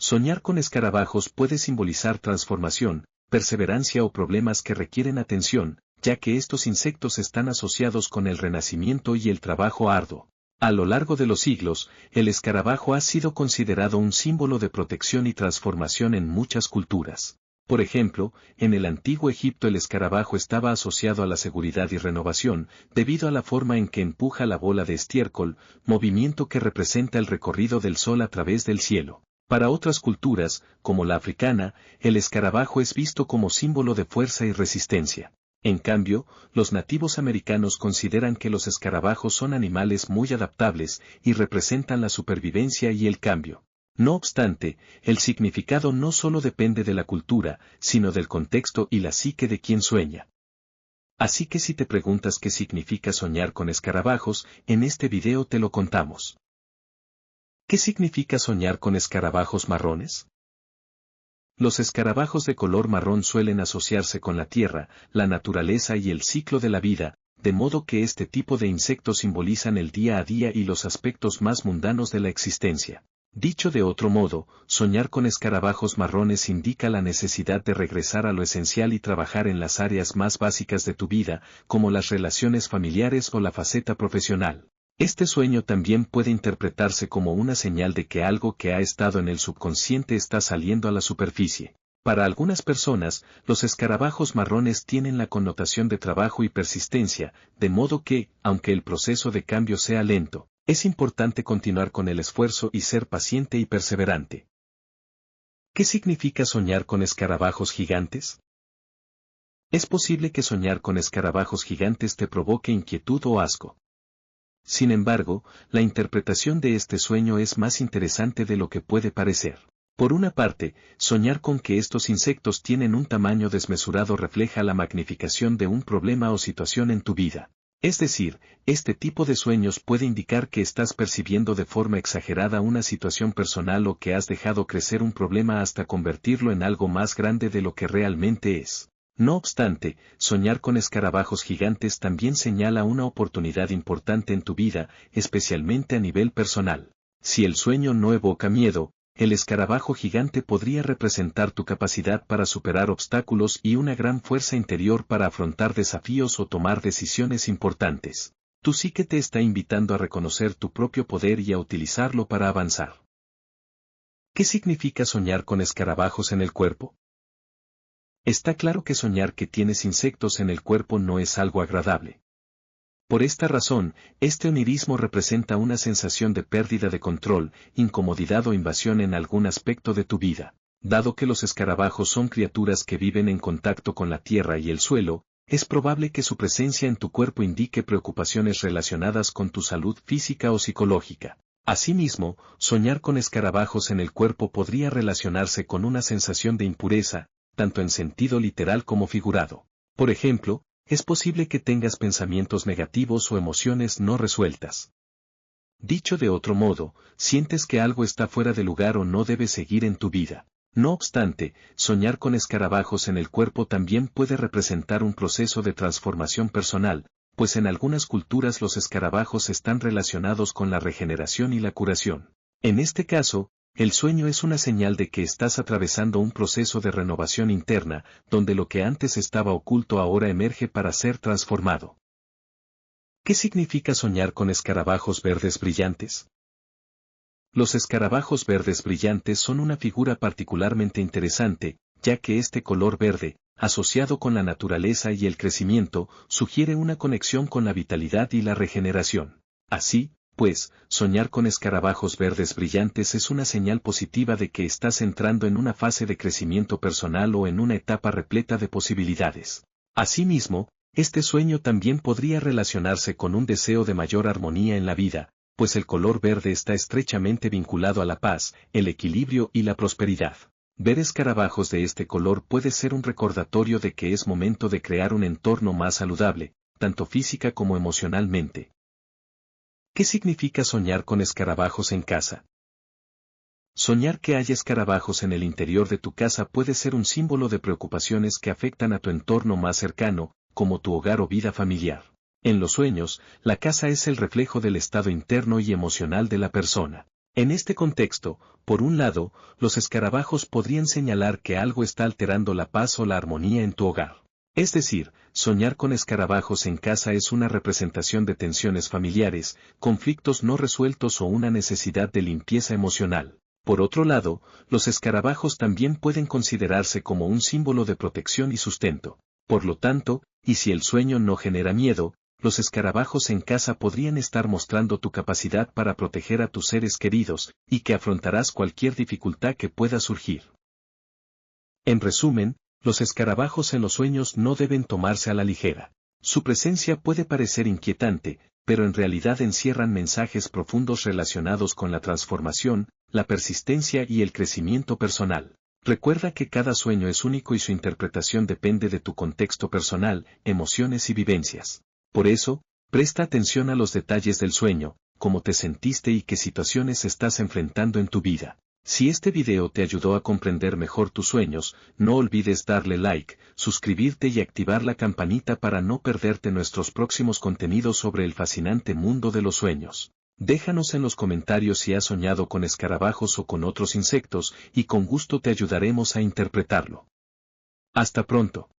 Soñar con escarabajos puede simbolizar transformación, perseverancia o problemas que requieren atención, ya que estos insectos están asociados con el renacimiento y el trabajo arduo. A lo largo de los siglos, el escarabajo ha sido considerado un símbolo de protección y transformación en muchas culturas. Por ejemplo, en el antiguo Egipto el escarabajo estaba asociado a la seguridad y renovación, debido a la forma en que empuja la bola de estiércol, movimiento que representa el recorrido del sol a través del cielo. Para otras culturas, como la africana, el escarabajo es visto como símbolo de fuerza y resistencia. En cambio, los nativos americanos consideran que los escarabajos son animales muy adaptables y representan la supervivencia y el cambio. No obstante, el significado no solo depende de la cultura, sino del contexto y la psique de quien sueña. Así que si te preguntas qué significa soñar con escarabajos, en este video te lo contamos. ¿Qué significa soñar con escarabajos marrones? Los escarabajos de color marrón suelen asociarse con la tierra, la naturaleza y el ciclo de la vida, de modo que este tipo de insectos simbolizan el día a día y los aspectos más mundanos de la existencia. Dicho de otro modo, soñar con escarabajos marrones indica la necesidad de regresar a lo esencial y trabajar en las áreas más básicas de tu vida, como las relaciones familiares o la faceta profesional. Este sueño también puede interpretarse como una señal de que algo que ha estado en el subconsciente está saliendo a la superficie. Para algunas personas, los escarabajos marrones tienen la connotación de trabajo y persistencia, de modo que, aunque el proceso de cambio sea lento, es importante continuar con el esfuerzo y ser paciente y perseverante. ¿Qué significa soñar con escarabajos gigantes? Es posible que soñar con escarabajos gigantes te provoque inquietud o asco. Sin embargo, la interpretación de este sueño es más interesante de lo que puede parecer. Por una parte, soñar con que estos insectos tienen un tamaño desmesurado refleja la magnificación de un problema o situación en tu vida. Es decir, este tipo de sueños puede indicar que estás percibiendo de forma exagerada una situación personal o que has dejado crecer un problema hasta convertirlo en algo más grande de lo que realmente es. No obstante, soñar con escarabajos gigantes también señala una oportunidad importante en tu vida, especialmente a nivel personal. Si el sueño no evoca miedo, el escarabajo gigante podría representar tu capacidad para superar obstáculos y una gran fuerza interior para afrontar desafíos o tomar decisiones importantes. Tu psique te está invitando a reconocer tu propio poder y a utilizarlo para avanzar. ¿Qué significa soñar con escarabajos en el cuerpo? Está claro que soñar que tienes insectos en el cuerpo no es algo agradable. Por esta razón, este onirismo representa una sensación de pérdida de control, incomodidad o invasión en algún aspecto de tu vida. Dado que los escarabajos son criaturas que viven en contacto con la tierra y el suelo, es probable que su presencia en tu cuerpo indique preocupaciones relacionadas con tu salud física o psicológica. Asimismo, soñar con escarabajos en el cuerpo podría relacionarse con una sensación de impureza, tanto en sentido literal como figurado. Por ejemplo, es posible que tengas pensamientos negativos o emociones no resueltas. Dicho de otro modo, sientes que algo está fuera de lugar o no debe seguir en tu vida. No obstante, soñar con escarabajos en el cuerpo también puede representar un proceso de transformación personal, pues en algunas culturas los escarabajos están relacionados con la regeneración y la curación. En este caso, el sueño es una señal de que estás atravesando un proceso de renovación interna, donde lo que antes estaba oculto ahora emerge para ser transformado. ¿Qué significa soñar con escarabajos verdes brillantes? Los escarabajos verdes brillantes son una figura particularmente interesante, ya que este color verde, asociado con la naturaleza y el crecimiento, sugiere una conexión con la vitalidad y la regeneración. Así, pues, soñar con escarabajos verdes brillantes es una señal positiva de que estás entrando en una fase de crecimiento personal o en una etapa repleta de posibilidades. Asimismo, este sueño también podría relacionarse con un deseo de mayor armonía en la vida, pues el color verde está estrechamente vinculado a la paz, el equilibrio y la prosperidad. Ver escarabajos de este color puede ser un recordatorio de que es momento de crear un entorno más saludable, tanto física como emocionalmente. ¿Qué significa soñar con escarabajos en casa? Soñar que haya escarabajos en el interior de tu casa puede ser un símbolo de preocupaciones que afectan a tu entorno más cercano, como tu hogar o vida familiar. En los sueños, la casa es el reflejo del estado interno y emocional de la persona. En este contexto, por un lado, los escarabajos podrían señalar que algo está alterando la paz o la armonía en tu hogar. Es decir, soñar con escarabajos en casa es una representación de tensiones familiares, conflictos no resueltos o una necesidad de limpieza emocional. Por otro lado, los escarabajos también pueden considerarse como un símbolo de protección y sustento. Por lo tanto, y si el sueño no genera miedo, los escarabajos en casa podrían estar mostrando tu capacidad para proteger a tus seres queridos, y que afrontarás cualquier dificultad que pueda surgir. En resumen, los escarabajos en los sueños no deben tomarse a la ligera. Su presencia puede parecer inquietante, pero en realidad encierran mensajes profundos relacionados con la transformación, la persistencia y el crecimiento personal. Recuerda que cada sueño es único y su interpretación depende de tu contexto personal, emociones y vivencias. Por eso, presta atención a los detalles del sueño, cómo te sentiste y qué situaciones estás enfrentando en tu vida. Si este video te ayudó a comprender mejor tus sueños, no olvides darle like, suscribirte y activar la campanita para no perderte nuestros próximos contenidos sobre el fascinante mundo de los sueños. Déjanos en los comentarios si has soñado con escarabajos o con otros insectos, y con gusto te ayudaremos a interpretarlo. Hasta pronto.